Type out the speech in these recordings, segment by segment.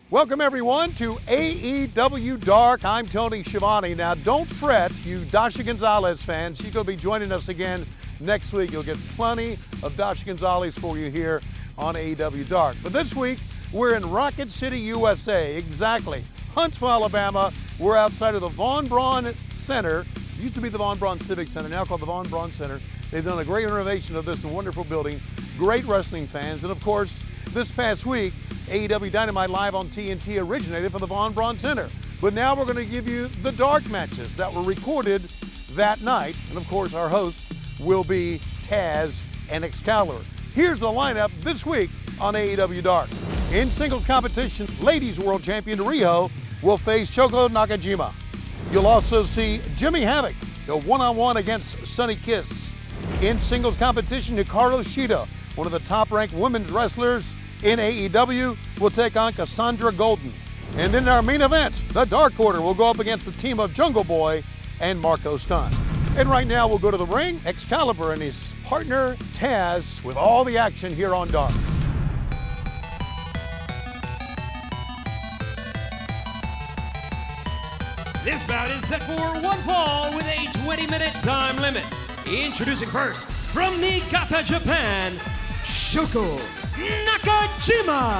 Welcome everyone to AEW Dark. I'm Tony Schiavone. Now don't fret, you Dasha Gonzalez fans. She's going to be joining us again next week. You'll get plenty of Dasha Gonzalez for you here on AEW Dark. But this week, we're in Rocket City, USA. Exactly. Huntsville, Alabama. We're outside of the Von Braun Center. It used to be the Von Braun Civic Center, now called the Von Braun Center. They've done a great renovation of this wonderful building. Great wrestling fans. And of course, this past week, AEW Dynamite live on TNT originated from the Von Braun Center. But now we're going to give you the dark matches that were recorded that night. And of course, our host will be Taz and Excalibur. Here's the lineup this week on AEW Dark. In singles competition, ladies world champion Riho will face Shoko Nakajima. You'll also see Jimmy Havoc go one-on-one against Sonny Kiss. In singles competition, Hikaru Shida, one of the top-ranked women's wrestlers in AEW, will take on Cassandra Golden. And in our main event, the Dark Order will go up against the team of Jungle Boy and Marco Stunt. And right now we'll go to the ring, Excalibur and his partner Taz with all the action here on Dark. This bout is set for one fall with a 20-minute time limit. Introducing first, from Niigata, Japan, Shoko Nakajima.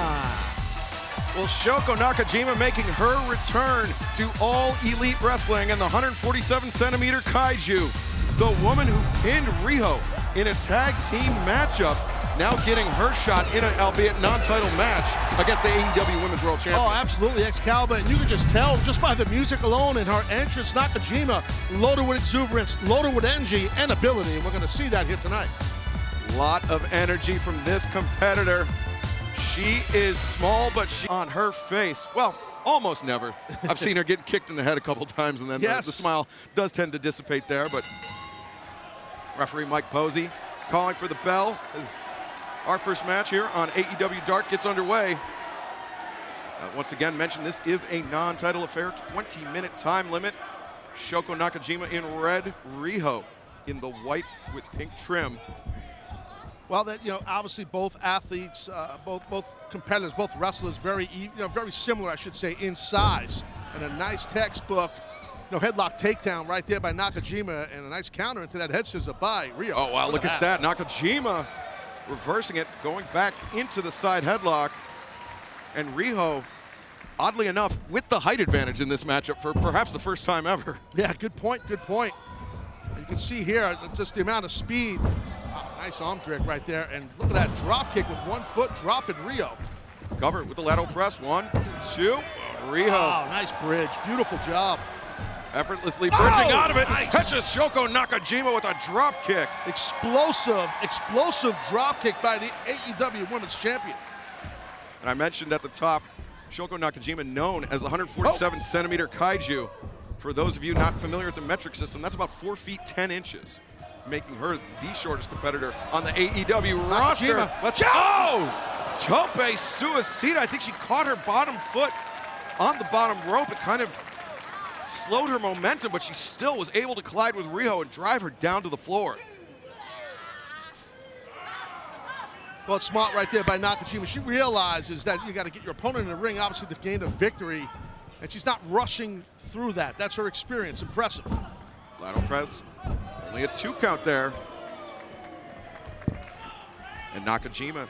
Well, Shoko Nakajima making her return to All Elite Wrestling and the 147-centimeter Kaiju. The woman who pinned Riho in a tag team matchup, now getting her shot in an, albeit non-title match, against the AEW Women's World Champion. Oh, absolutely, Excalibur. And you can just tell, just by the music alone and her entrance, Nakajima loaded with exuberance, loaded with energy and ability. And we're going to see that here tonight. Lot of energy from this competitor. She is small, but she on her face, well, almost never. I've seen her getting kicked in the head a couple times, and then yes, the smile does tend to dissipate there. But referee Mike Posey calling for the bell as our first match here on AEW Dark gets underway. Once again, mentioned this is a non-title affair, 20-minute time limit. Shoko Nakajima in red, Riho in the white with pink trim. Well, that, you know, obviously both athletes, both competitors, both wrestlers, very similar, I should say, in size. And a nice textbook, headlock takedown right there by Nakajima, and a nice counter into that head scissor by Riho. Oh wow, look at that. Nakajima reversing it, going back into the side headlock. And Riho, oddly enough, with the height advantage in this matchup for perhaps the first time ever. Yeah, good point, good point. You can see here just the amount of speed. Nice arm drag right there, and look at that drop kick with 1 foot drop in Riho. Cover it with the lateral press, 1, 2, Riho. Oh, nice bridge, beautiful job. Effortlessly bridging out of it, nice. Catches Shoko Nakajima with a drop kick. Explosive drop kick by the AEW Women's Champion. And I mentioned at the top, Shoko Nakajima known as the 147-centimeter Kaiju. For those of you not familiar with the metric system, that's about 4 feet 10 inches. Making her the shortest competitor on the AEW roster. Watch out! Oh! Tope Suicida. I think she caught her bottom foot on the bottom rope. It kind of slowed her momentum, but she still was able to collide with Riho and drive her down to the floor. Well, it's smart right there by Nakajima. She realizes that you got to get your opponent in the ring, obviously, to gain a victory, and she's not rushing through that. That's her experience. Impressive. Lateral press. Only a 2 count there. And Nakajima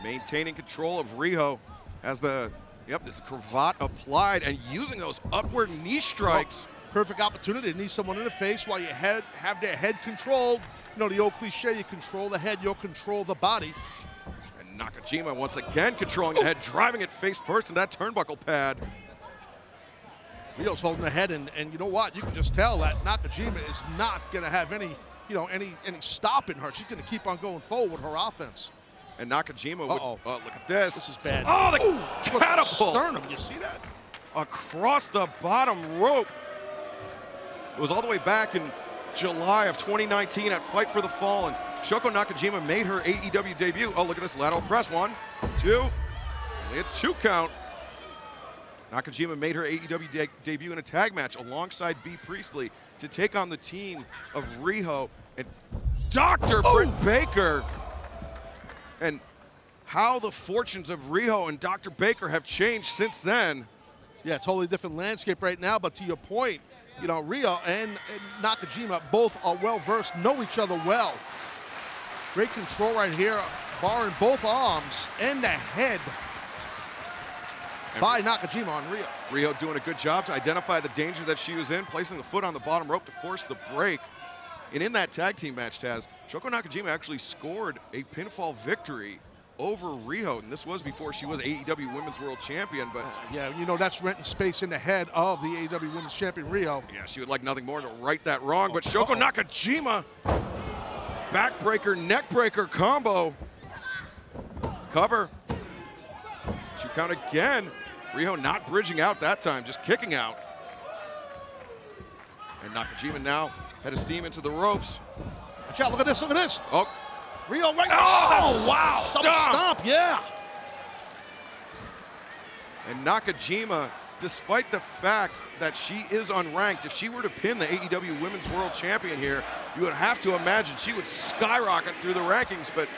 maintaining control of Riho as it's a cravat applied and using those upward knee strikes. Oh, perfect opportunity to knee someone in the face while you have their head controlled. The old cliche, you control the head, you'll control the body. And Nakajima once again controlling the head, driving it face first in that turnbuckle pad. Riho's holding the head, and you know what? You can just tell that Nakajima is not going to have any stop in her. She's going to keep on going forward with her offense. And Nakajima would, look at this. This is bad. Oh, the catapult. Sternum, you see that? Across the bottom rope. It was all the way back in July of 2019 at Fight for the Fallen. Shoko Nakajima made her AEW debut. Oh, look at this lateral press. 1, 2, only a 2 count. Nakajima made her AEW debut in a tag match alongside B. Priestley to take on the team of Riho and Dr. Britt Baker. And how the fortunes of Riho and Dr. Baker have changed since then. Yeah, totally different landscape right now, but to your point, you know, Riho and Nakajima both are well-versed, know each other well. Great control right here, barring both arms and the head by Nakajima on Riho. Riho doing a good job to identify the danger that she was in, placing the foot on the bottom rope to force the break. And in that tag team match, Taz, Shoko Nakajima actually scored a pinfall victory over Riho, and this was before she was AEW Women's World Champion, but yeah, you know, that's renting space in the head of the AEW Women's Champion, Riho. Yeah, she would like nothing more to right that wrong, but Shoko Nakajima, backbreaker, neckbreaker combo. Cover. 2 count again. Riho not bridging out that time, just kicking out. And Nakajima now head of steam into the ropes. Watch out, look at this, look at this. Oh, Riho right oh, wow. Stomp, yeah. And Nakajima, despite the fact that she is unranked, if she were to pin the AEW Women's World Champion here, you would have to imagine she would skyrocket through the rankings, but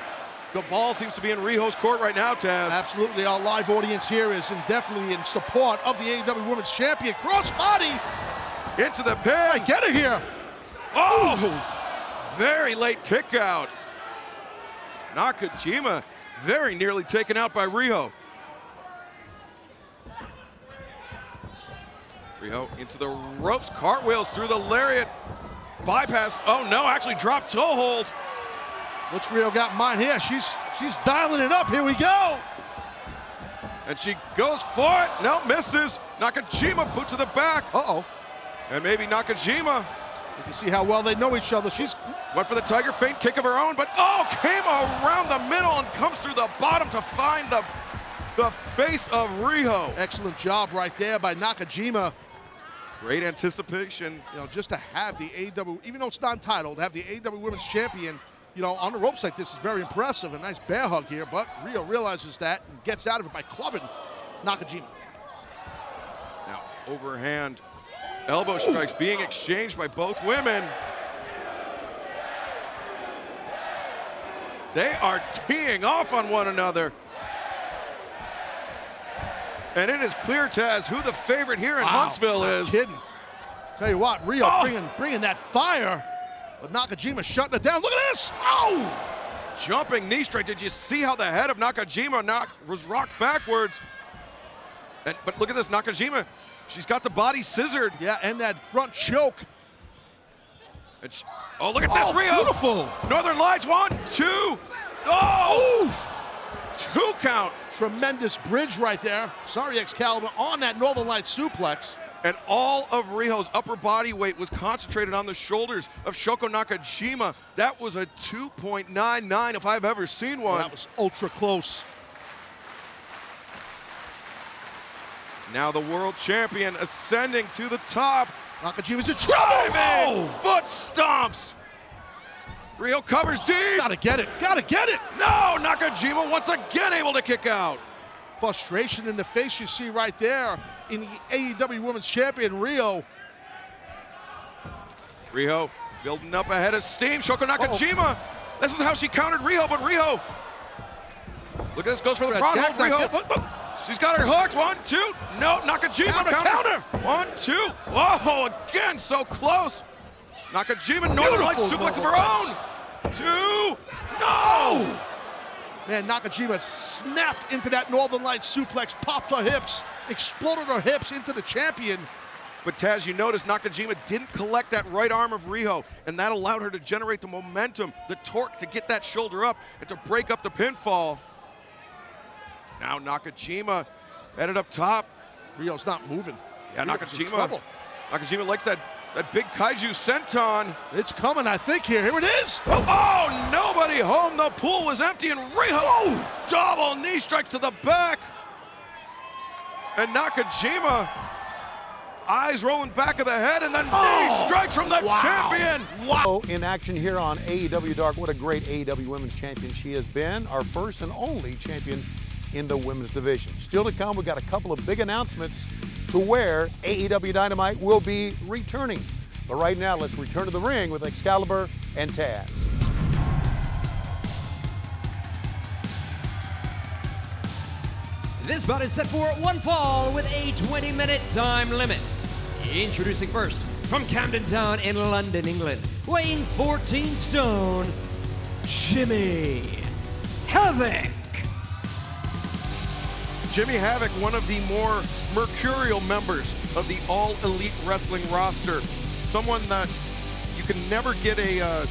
the ball seems to be in Riho's court right now, Taz. Absolutely, our live audience here is definitely in support of the AEW Women's Champion. Cross body. Into the pin. Get it here. Oh, very late kick out. Nakajima very nearly taken out by Riho. Riho into the ropes, cartwheels through the lariat. Bypass, oh no, actually dropped toe hold. What's Riho got in mind here? She's dialing it up, here we go. And she goes for it, no, misses. Nakajima boot to the back. Uh-oh. And maybe Nakajima. You can see how well they know each other. She's went for the tiger feint kick of her own, but oh, came around the middle and comes through the bottom to find the face of Riho. Excellent job right there by Nakajima. Great anticipation. You know, just to have the AEW, even though it's non-titled, to have the AEW Women's Champion, you know, on the ropes like this is very impressive. A nice bear hug here, but Riho realizes that and gets out of it by clubbing Nakajima. Now, overhand elbow strikes being exchanged by both women. They are teeing off on one another. And it is clear, Taz, who the favorite here in Huntsville is. Kidding. Tell you what, Riho bringing that fire, but Nakajima shutting it down. Look at this! Oh! Jumping knee strike. Did you see how the head of Nakajima was rocked backwards? But look at this, Nakajima. She's got the body scissored. Yeah, and that front choke. Oh, look at this, Riho. Beautiful. Northern Lights, 1, 2. Oh! 2 count. Tremendous bridge right there. Sorry, Excalibur, on that Northern Lights suplex. And all of Riho's upper body weight was concentrated on the shoulders of Shoko Nakajima. That was a 2.99 if I've ever seen one. That was ultra close. Now the world champion ascending to the top. Nakajima's in trouble. Diving foot stomps. Riho covers deep. Gotta get it, gotta get it. No, Nakajima once again able to kick out. Frustration in the face you see right there in the AEW Women's Champion, Riho. Riho building up ahead of steam. Shoko Nakajima. This is how she countered Riho, but Riho. Look at this, goes for the front hold, Riho. She's got her hooked. 1, 2. No, Nakajima counter. 1, 2. Whoa, again, so close. Nakajima, Northern Lights suplex of her own. 2. No! Man, Nakajima snapped into that Northern Lights suplex, popped her hips, exploded her hips into the champion. But Taz, you notice Nakajima didn't collect that right arm of Riho, and that allowed her to generate the momentum, the torque to get that shoulder up and to break up the pinfall. Now Nakajima headed up top. Riho's not moving. Yeah, Nakajima likes that big kaiju senton. It's coming, I think, here. Here it is. Oh, nobody home. The pool was empty, and Riho double knee strikes to the back. And Nakajima, eyes rolling back of the head, and then knee strikes from the champion. Wow. In action here on AEW Dark. What a great AEW Women's Champion she has been. Our first and only champion in the women's division. Still to come, we've got a couple of big announcements to where AEW Dynamite will be returning. But right now, let's return to the ring with Excalibur and Taz. This bout is set for one fall with a 20-minute time limit. Introducing first, from Camden Town in London, England, weighing 14 stone, Jimmy Havoc. Jimmy Havoc, one of the more mercurial members of the All Elite Wrestling roster. Someone that you can never get a,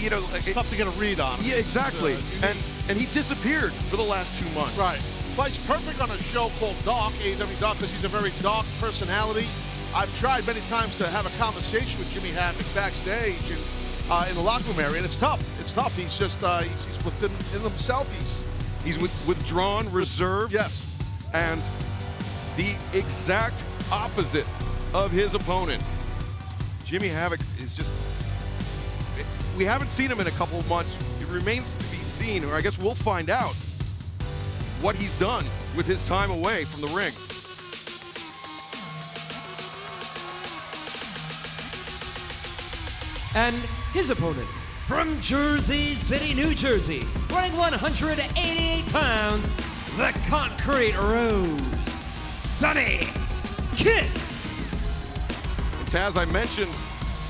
It's tough to get a read on. Yeah, exactly. And he disappeared for the last 2 months. Right. But he's perfect on a show called Dark, AEW Dark, because he's a very dark personality. I've tried many times to have a conversation with Jimmy Havoc backstage and in the locker room area, and it's tough. It's tough. He's just he's within himself. He's withdrawn, reserved. Yes. And the exact opposite of his opponent. Jimmy Havoc is just, we haven't seen him in a couple of months. It remains to be seen, or I guess we'll find out what he's done with his time away from the ring. And his opponent, from Jersey City, New Jersey, weighing 188 pounds, the Concrete Rose, Sonny Kiss. Taz, I mentioned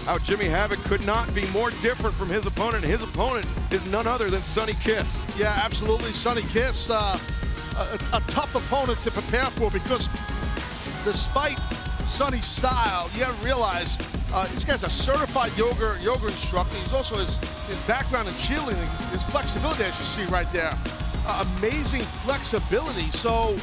how Jimmy Havoc could not be more different from his opponent. His opponent is none other than Sonny Kiss. Yeah, absolutely. Sonny Kiss, a tough opponent to prepare for, because despite Sonny's style, you have to realize this guy's a certified yoga instructor. He's also his background in cheerleading, his flexibility, as you see right there. Amazing flexibility. So,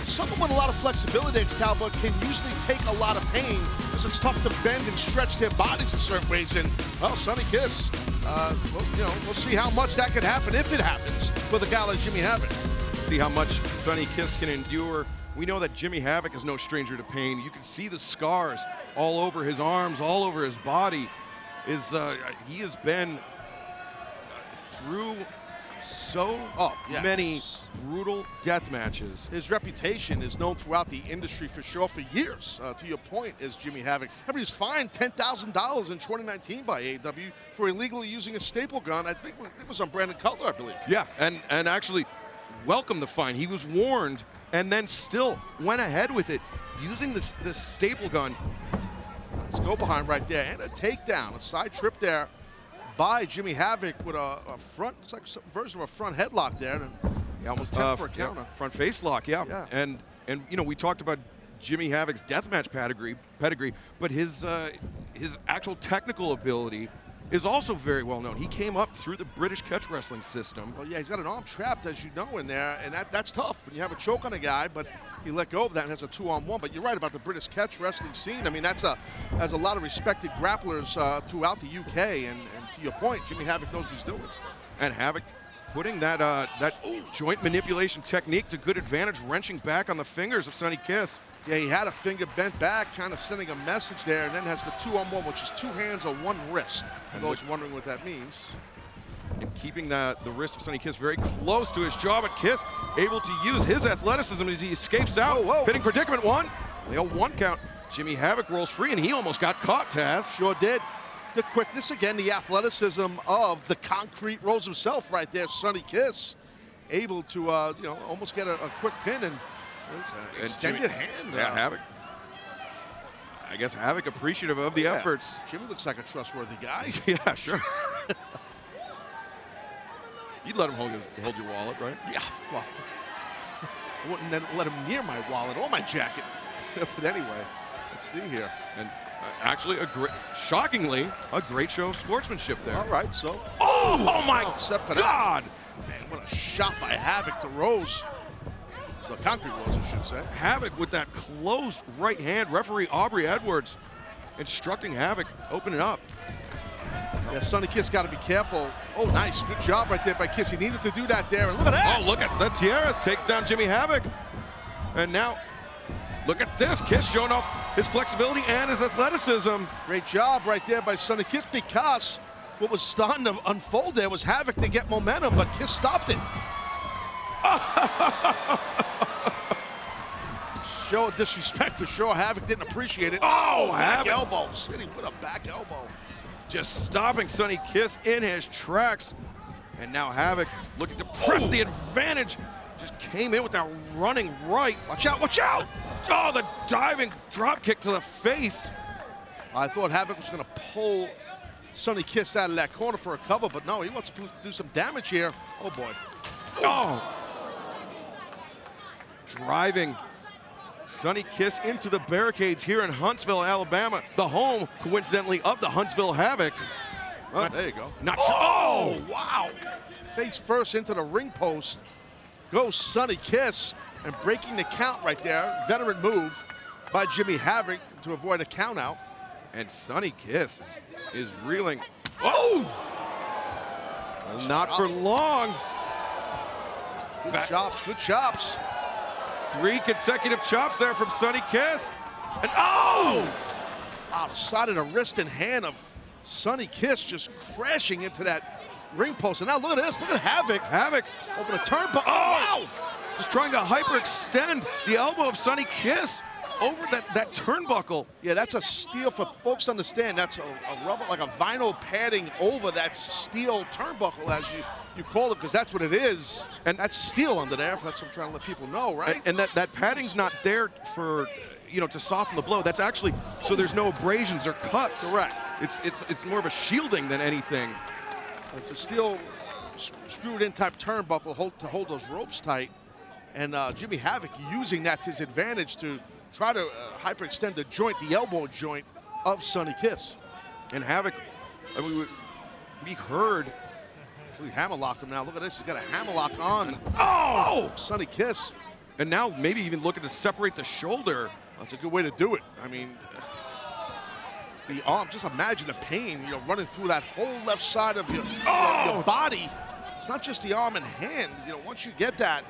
someone with a lot of flexibility, Excalibur, can usually take a lot of pain because it's tough to bend and stretch their bodies in certain ways. And, well, Sonny Kiss, we'll see how much that could happen, if it happens, with a guy like Jimmy Havoc. See how much Sonny Kiss can endure. We know that Jimmy Havoc is no stranger to pain. You can see the scars all over his arms, all over his body. He has been through so many brutal death matches. His reputation is known throughout the industry for sure for years. To your point, is Jimmy Havoc. I mean, he was fined $10,000 in 2019 by AEW for illegally using a staple gun. I think it was on Brandon Cutler, I believe. Yeah, and actually welcomed the fine. He was warned and then still went ahead with it, using this staple gun. Let's go behind right there, and a takedown, a side trip there by Jimmy Havoc with a front, it's like some version of a front headlock there, and almost for a counter. Front face lock, yeah. And we talked about Jimmy Havoc's deathmatch pedigree, but his actual technical ability is also very well known. He came up through the British catch wrestling system. Well, yeah, he's got an arm trapped, as you know, in there, and that's tough when you have a choke on a guy, but he let go of that and has a 2-on-1. But you're right about the British catch wrestling scene. I mean, has a lot of respected grapplers throughout the UK, and to your point, Jimmy Havoc knows what he's doing. And Havoc putting that joint manipulation technique to good advantage, wrenching back on the fingers of Sonny Kiss. Yeah, he had a finger bent back, kind of sending a message there, and then has the 2-on-1, which is 2 hands on 1 wrist. For those wondering what that means. And keeping the wrist of Sonny Kiss very close to his jaw, but Kiss able to use his athleticism as he escapes out. Hitting predicament 1. A 1 count. Jimmy Havoc rolls free, and he almost got caught, Taz. Sure did. The quickness again, the athleticism of the Concrete Rose himself right there, Sonny Kiss. Able to, almost get a quick pin and extended hand. Yeah, Havoc. I guess Havoc appreciative of the efforts. Jimmy looks like a trustworthy guy. Yeah, sure. You'd let him hold your wallet, right? Yeah, well, I wouldn't let him near my wallet or my jacket. But anyway, let's see here. And actually, shockingly, a great show of sportsmanship there. All right, so. Oh my God! Man, what a shot by Havoc to Rose. The Concrete Rose, I should say. Havoc with that closed right hand. Referee Aubrey Edwards instructing Havoc, open it up. Yeah, Sonny Kiss got to be careful. Oh, nice. Good job right there by Kiss. He needed to do that there. And look at that. Oh, look at the Tiaras takes down Jimmy Havoc. And now, look at this. Kiss showing off his flexibility and his athleticism. Great job right there by Sonny Kiss, because what was starting to unfold there was Havoc to get momentum, but Kiss stopped it. Show of disrespect for sure. Havoc didn't appreciate it. Oh, back elbows. Hit him with a back elbow. Just stopping Sonny Kiss in his tracks. And now Havoc looking to press the advantage. just came in with that running right. Watch out, watch out! Oh, the diving drop kick to the face. I thought Havoc was going to pull Sonny Kiss out of that corner for a cover, but no, he wants to do some damage here. Oh, boy. Oh! Driving Sonny Kiss into the barricades here in Huntsville, Alabama, the home, coincidentally, of the Huntsville Havoc. There you go. Not sure. Oh, wow. Face first into the ring post. Goes Sonny Kiss, and breaking the count right there. Veteran move by Jimmy Havoc to avoid a count out. And Sonny Kiss is reeling. Oh! Not for long. Good chops, good chops. 3 consecutive chops there from Sonny Kiss. And oh! Wow, the side of the wrist and hand of Sonny Kiss just crashing into that ring post. And now look at this, look at Havoc. Havoc Over the turnbuckle. Oh! Wow! Just trying to hyperextend the elbow of Sonny Kiss over that turnbuckle. Yeah, that's a steel, for folks to understand, that's a rubber, like a vinyl padding over that steel turnbuckle, as you call it, because that's what it is. And that's steel under there, that's what I'm trying to let people know, right? And that padding's not there for, to soften the blow. That's actually so there's no abrasions or cuts. Correct. It's more of a shielding than anything. It's a steel screwed in type turnbuckle to hold those ropes tight. And Jimmy Havoc using that to his advantage to try to hyperextend the joint, the elbow joint of Sonny Kiss. And Havoc, I mean, we heard. We hammerlocked him now. Look at this. He's got a hammerlock on. Oh! Sonny Kiss. And now maybe even looking to separate the shoulder. That's a good way to do it. I mean, the arm, just imagine the pain, running through that whole left side of your body. It's not just the arm and hand. Once you get that,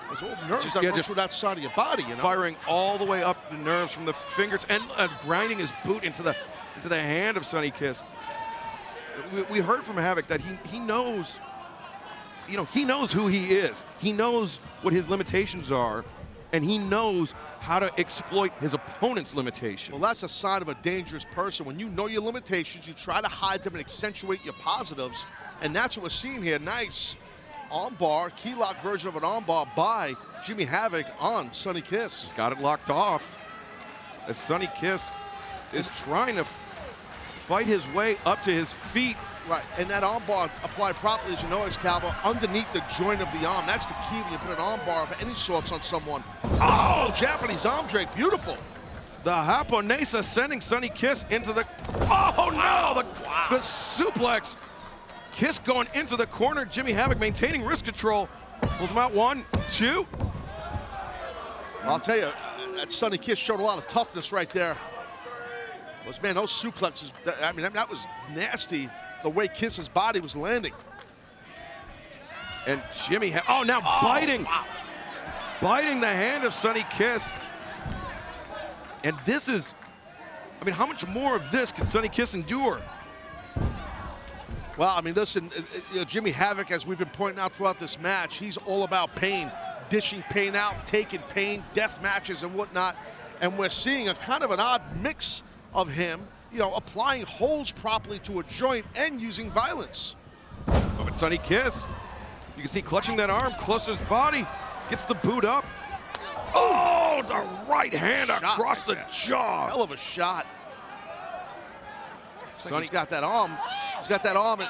there's all nerves that run through that side of your body, Firing all the way up the nerves from the fingers and grinding his boot into the hand of Sonny Kiss. We heard from Havoc that he knows, he knows who he is. He knows what his limitations are, and he knows how to exploit his opponent's limitations. Well, that's a sign of a dangerous person. When you know your limitations, you try to hide them and accentuate your positives, and that's what we're seeing here. Nice armbar, key lock version of an armbar by Jimmy Havoc on Sonny Kiss. He's got it locked off as Sonny Kiss is trying to fight his way up to his feet. Right, and that armbar applied properly, as you know, Excalibur, underneath the joint of the arm. That's the key when you put an armbar of any sorts on someone. Oh, Japanese arm drag, beautiful. The Japonesa sending Sonny Kiss into the, oh no, the suplex. Kiss going into the corner, Jimmy Havoc maintaining wrist control. Pulls him out, 1, 2. I'll tell you, that Sonny Kiss showed a lot of toughness right there. Man, those suplexes, I mean, that was nasty, the way Kiss's body was landing. And Jimmy, biting. Wow. Biting the hand of Sonny Kiss. And this is, I mean, how much more of this can Sonny Kiss endure? Well, I mean, listen, Jimmy Havoc, as we've been pointing out throughout this match, he's all about pain, dishing pain out, taking pain, death matches and whatnot. And we're seeing a kind of an odd mix of him, applying holds properly to a joint and using violence. Oh, but Sonny Kiss, you can see clutching that arm close to his body, gets the boot up. Oh, the right hand across the jaw. Hell of a shot. Sonny's got that arm. He's got that arm.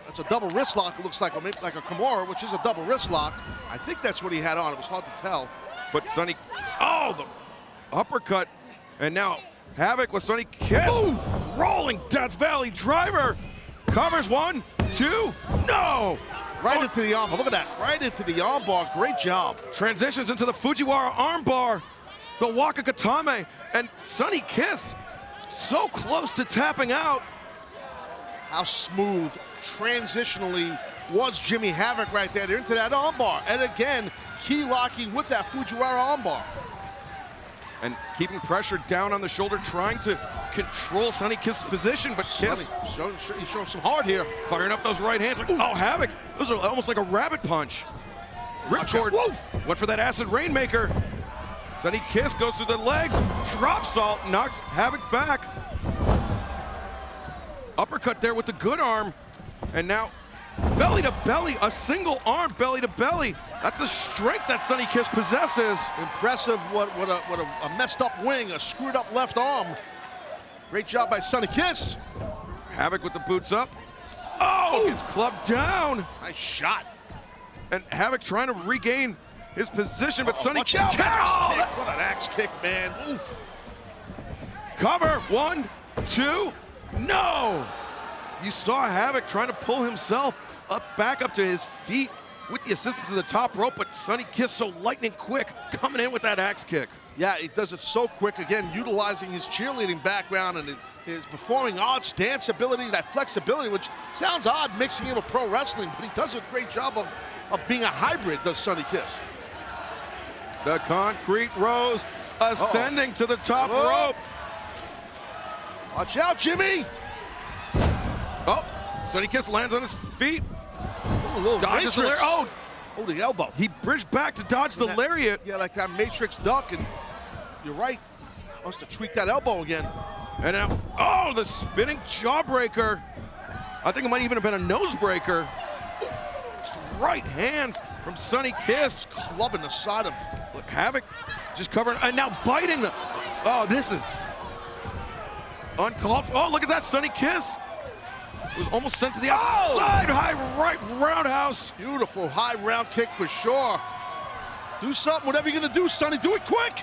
That's a double wrist lock, it looks like, or maybe like a Kimura, which is a double wrist lock. I think that's what he had on. It was hard to tell. But Sonny, the uppercut. And now Havoc with Sonny Kiss. Ooh, rolling Death Valley driver. Covers 1, 2, no. Right into the armbar. Look at that. Right into the armbar. Great job. Transitions into the Fujiwara armbar. The Wakakatame. And Sonny Kiss so close to tapping out. How smooth, transitionally, was Jimmy Havoc right there into that armbar. And again, key locking with that Fujiwara armbar. And keeping pressure down on the shoulder, trying to control Sonny Kiss's position, but Kiss he's showing some heart here. Firing up those right hands. Oh, Havoc, those are almost like a rabbit punch. Ripcord went for that acid rainmaker. Sonny Kiss goes through the legs, drop salt, knocks Havoc back. Uppercut there with the good arm. And now Belly to belly, a single arm belly to belly. That's the strength that Sonny Kiss possesses. Impressive, what a messed up wing, a screwed up left arm. Great job by Sonny Kiss. Havoc with the boots up. Oh, it's clubbed down. Nice shot. And Havoc trying to regain his position, but Sonny watch Kiss. out, axe kick. What an axe kick, man. Oof. Cover, 1, 2, no! You saw Havoc trying to pull himself back up to his feet with the assistance of the top rope, but Sonny Kiss so lightning quick coming in with that axe kick. Yeah, he does it so quick, again, utilizing his cheerleading background and his performing odd stance ability, that flexibility, which sounds odd mixing in with pro wrestling, but he does a great job of being a hybrid, does Sonny Kiss. The concrete rose ascending to the top rope. Watch out, Jimmy! Oh, Sonny Kiss lands on his feet. Ooh, a little Dodges the Matrix. lariat. Oh, the elbow. He bridged back to dodge the lariat. Yeah, like that Matrix duck, and you're right. Must have tweaked that elbow again. And now, oh, the spinning jawbreaker. I think it might even have been a nose breaker. Ooh, just right hands from Sonny Kiss. Clubbing the side of Havoc just covering, and now biting the, oh, this is uncalled for. Oh, look at that, Sonny Kiss. It was almost sent to the outside, high right roundhouse. Beautiful high round kick for sure. Do something, whatever you're gonna do, Sonny, do it quick.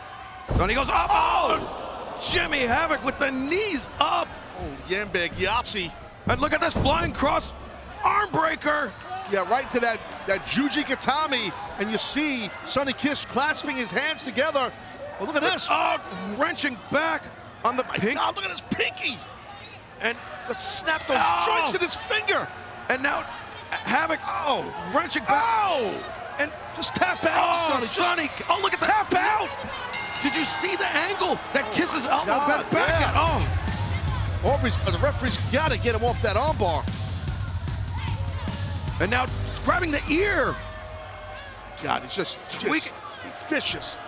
Sonny goes up, oh! Jimmy Havoc with the knees up. Oh, Yambag Yahtzee. And look at this flying cross arm breaker. Yeah, right to that Juji Gatami, and you see Sonny Kiss clasping his hands together. Oh, look at this. Oh, wrenching back on the pink. God, look at his pinky. And Let's snap those joints in his finger. And now Havoc wrenching back. And just tap out, Sonny. Oh, look at that. Tap out. Did you see the angle that Kiss's elbow bent back at? The referee's got to get him off that armbar. And now grabbing the ear. God, he's just vicious.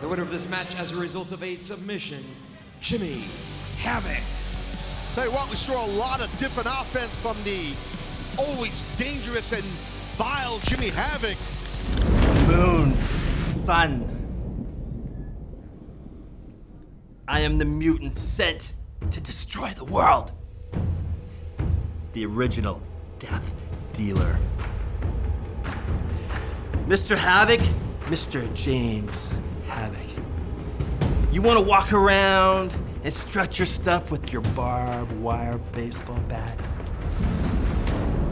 The winner of this match as a result of a submission, Jimmy Havoc. Tell you what, we saw a lot of different offense from the always dangerous and vile Jimmy Havoc. Moon, sun. I am the mutant sent to destroy the world. The original death dealer. Mr. Havoc, Mr. James Havoc. You want to walk around and strut your stuff with your barbed wire baseball bat?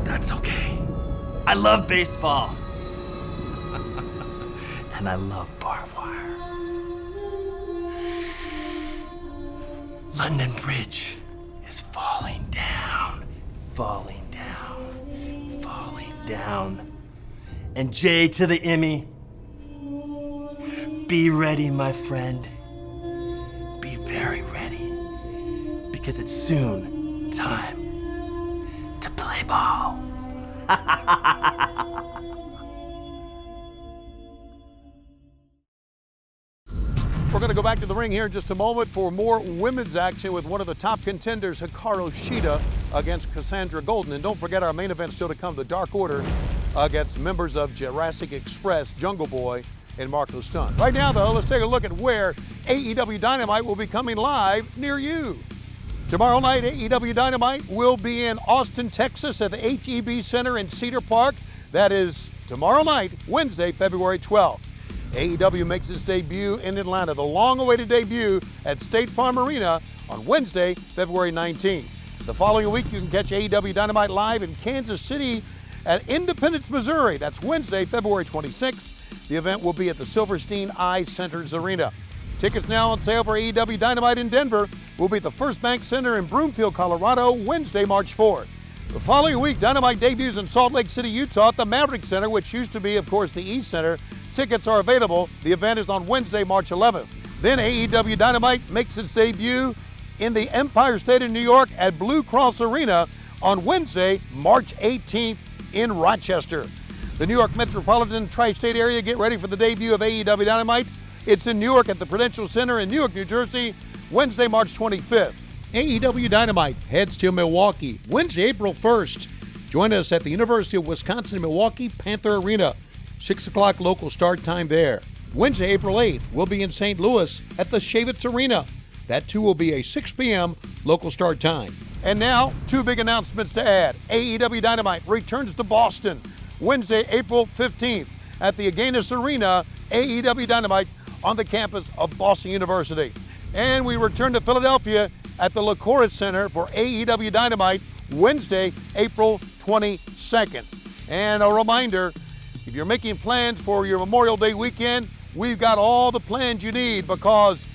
That's okay. I love baseball. And I love barbed wire. London Bridge is falling down, falling down, falling down. And J to the Emmy. Be ready, my friend. Be very ready. Because it's soon time to play ball. We're going to go back to the ring here in just a moment for more women's action with one of the top contenders, Hikaru Shida, against Cassandra Golden. And don't forget our main event still to come, the Dark Order against members of Jurassic Express, Jungle Boy, and Marco Stunt. Right now, though, let's take a look at where AEW Dynamite will be coming live near you. Tomorrow night, AEW Dynamite will be in Austin, Texas at the HEB Center in Cedar Park. That is tomorrow night, Wednesday, February 12th. AEW makes its debut in Atlanta, the long-awaited debut at State Farm Arena on Wednesday, February 19th. The following week, you can catch AEW Dynamite live in Kansas City at Independence, Missouri. That's Wednesday, February 26th. The event will be at the Silverstein Eye Centers Arena. Tickets now on sale for AEW Dynamite in Denver will be at the First Bank Center in Broomfield, Colorado, Wednesday, March 4th. The following week, Dynamite debuts in Salt Lake City, Utah at the Maverick Center, which used to be, of course, the East Center. Tickets are available. The event is on Wednesday, March 11th. Then AEW Dynamite makes its debut in the Empire State of New York at Blue Cross Arena on Wednesday, March 18th in Rochester. The New York Metropolitan Tri-State area, get ready for the debut of AEW Dynamite. It's in Newark at the Prudential Center in Newark, New Jersey, Wednesday, March 25th. AEW Dynamite heads to Milwaukee Wednesday, April 1st. Join us at the University of Wisconsin-Milwaukee Panther Arena. 6 o'clock local start time there. Wednesday, April 8th, we'll be in St. Louis at the Shavitz Arena. That too will be a 6 p.m. local start time. And now, 2 big announcements to add. AEW Dynamite returns to Boston Wednesday, April 15th at the Agganis Arena. AEW Dynamite on the campus of Boston University. And we return to Philadelphia at the LaCourse Center for AEW Dynamite Wednesday, April 22nd. And a reminder, if you're making plans for your Memorial Day weekend, we've got all the plans you need because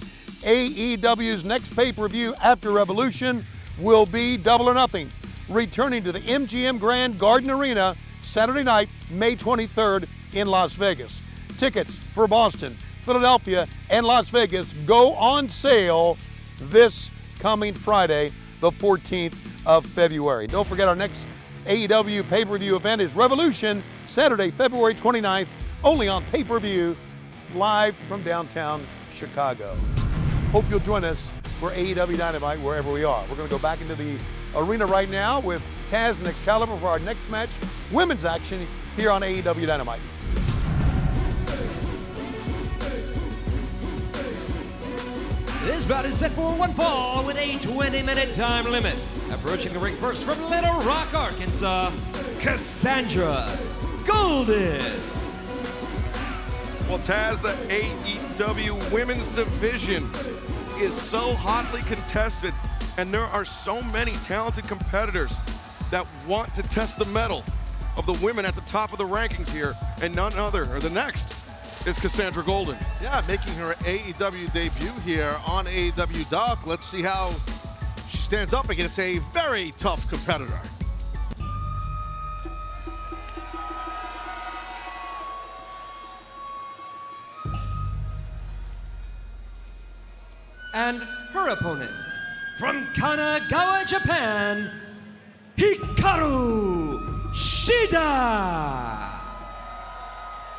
AEW's next pay-per-view after Revolution will be Double or Nothing, returning to the MGM Grand Garden Arena Saturday night, May 23rd in Las Vegas. Tickets for Boston, Philadelphia, and Las Vegas go on sale this coming Friday, the 14th of February. Don't forget our next AEW pay-per-view event is Revolution, Saturday, February 29th, only on pay-per-view, live from downtown Chicago. Hope you'll join us for AEW Dynamite wherever we are. We're going to go back into the arena right now with Taz and Excalibur for our next match, women's action here on AEW Dynamite. This bout is set for one fall with a 20-minute time limit. Approaching the ring first from Little Rock, Arkansas, Cassandra Golden. Well, Taz, the AEW women's division is so hotly contested, and there are so many talented competitors that want to test the mettle of the women at the top of the rankings here, and none other, or the next, is Cassandra Golden. Yeah, making her AEW debut here on AEW Dark. Let's see how she stands up against a very tough competitor. And her opponent, from Kanagawa, Japan, Hikaru Shida.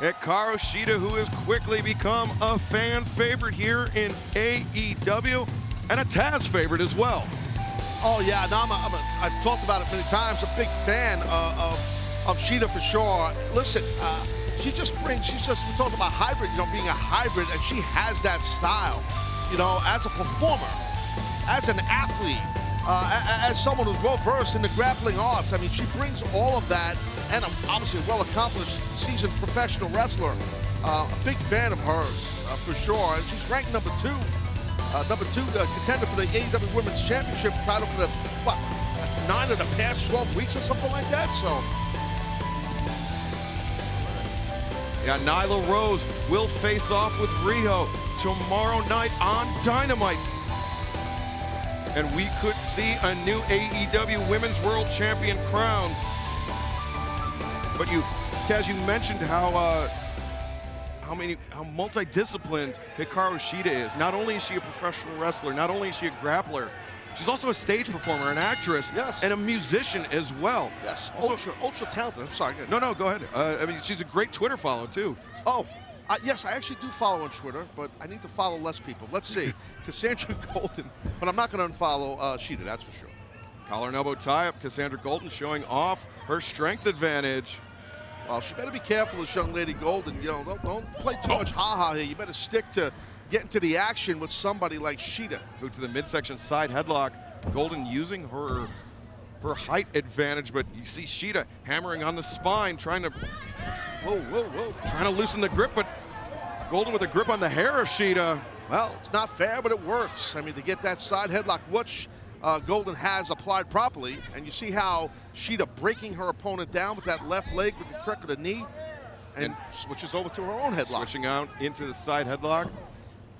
Hikaru Shida, who has quickly become a fan favorite here in AEW, and a Taz favorite as well. Oh yeah, no, I've talked about it many times. A big fan of Shida for sure. Listen, we talked about hybrid, being a hybrid, and she has that style. As a performer, as an athlete, as someone who's well-versed in the grappling arts. I mean, she brings all of that, and obviously a well-accomplished, seasoned professional wrestler. A big fan of hers, for sure. And she's ranked number two, the contender for the AEW Women's Championship title for the, 9 of the past 12 weeks or something like that, so. Yeah, Nyla Rose will face off with Riho tomorrow night on Dynamite. And we could see a new AEW Women's World Champion crowned. But Taz, you mentioned how multidisciplined Hikaru Shida is. Not only is she a professional wrestler, not only is she a grappler, she's also a stage performer, an actress, yes, and a musician as well. Yes, ultra talented. I'm sorry. No, go ahead. She's a great Twitter follow too. Oh, yes, I actually do follow on Twitter, but I need to follow less people. Let's see. Cassandra Golden, but I'm not going to unfollow Shida, that's for sure. Collar and elbow tie-up. Cassandra Golden showing off her strength advantage. Well, she better be careful, this young lady Golden. Don't play too much ha-ha here. You better stick to getting to the action with somebody like Shida. Move to the midsection side headlock. Golden using her height advantage, but you see Shida hammering on the spine, trying to loosen the grip, but Golden with a grip on the hair of Shida. Well, it's not fair, but it works. I mean, to get that side headlock, which Golden has applied properly, and you see how Shida breaking her opponent down with that left leg with the trick of the knee, and switches over to her own headlock. Switching out into the side headlock.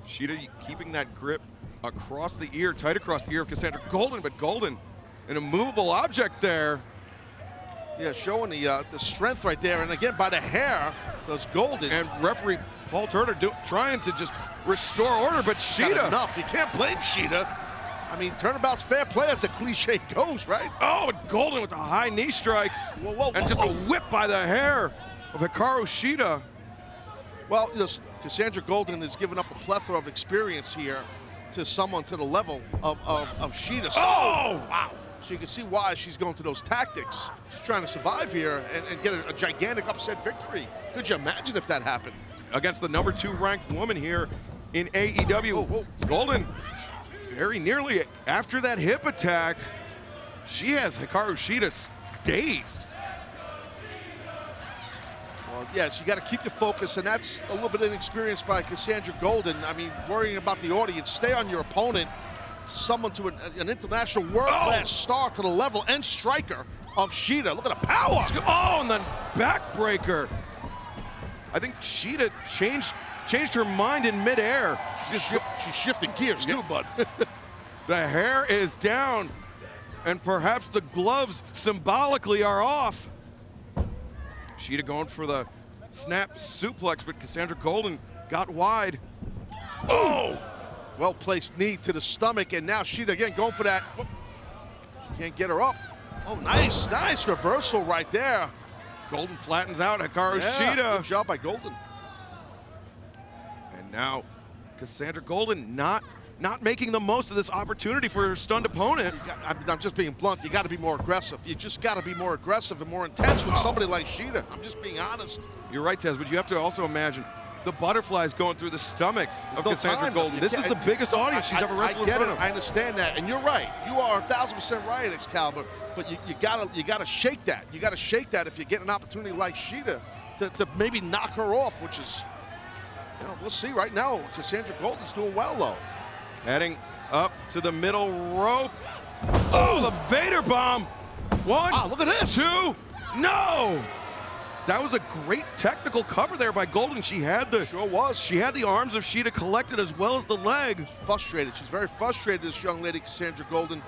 Shida keeping that grip across the ear, tight across the ear of Cassandra Golden, but Golden, an immovable object there. Yeah, showing the strength right there, and again by the hair, does Golden. And referee Paul Turner trying to just restore order, but Shida. Not enough. You can't blame Shida. I mean, turnabout's fair play as the cliche goes, right? Oh, and Golden with a high knee strike. And just a whip by the hair of Hikaru Shida. Well, Cassandra Golden has given up a plethora of experience here to someone to the level of Shida. Oh! Wow. So you can see why she's going to those tactics. She's trying to survive here and get a gigantic upset victory. Could you imagine if that happened? Against the number 2 ranked woman here in AEW. Golden, very nearly after that hip attack, she has Hikaru Shida dazed. Well, yes, you got to keep your focus, and that's a little bit inexperienced by Cassandra Golden. I mean, worrying about the audience, stay on your opponent. Someone to an international world-class star to the level and striker of Shida. Look at the power. Oh, and then backbreaker. I think Shida changed her mind in midair. She's shifting gears too, bud. The hair is down, and perhaps the gloves symbolically are off. Shida going for the snap suplex, but Cassandra Golden got wide. Oh! Well-placed knee to the stomach, and now Shida again going for that. Can't get her up. Oh, nice reversal right there. Golden flattens out Hikaru Shida. Good job by Golden. And now Cassandra Golden not making the most of this opportunity for her stunned opponent. I'm just being blunt. You got to be more aggressive. You just got to be more aggressive and more intense with somebody like Shida. I'm just being honest. You're right, Tez, but you have to also imagine the butterflies going through the stomach of Cassandra Golden. This is the biggest audience she's ever wrestled in front of. I understand that, and you're right. You are 1,000% right, Excalibur. But you gotta shake that. You gotta shake that if you get an opportunity like Shida to maybe knock her off, which is, we'll see. Right now, Cassandra Golden's doing well though. Heading up to the middle rope. Oh, the Vader bomb. 1. Wow, look at this. 2. No. That was a great technical cover there by Golden. She had the She had the arms of Shida collected as well as the leg. Frustrated. She's very frustrated, this young lady, Cassandra Golden.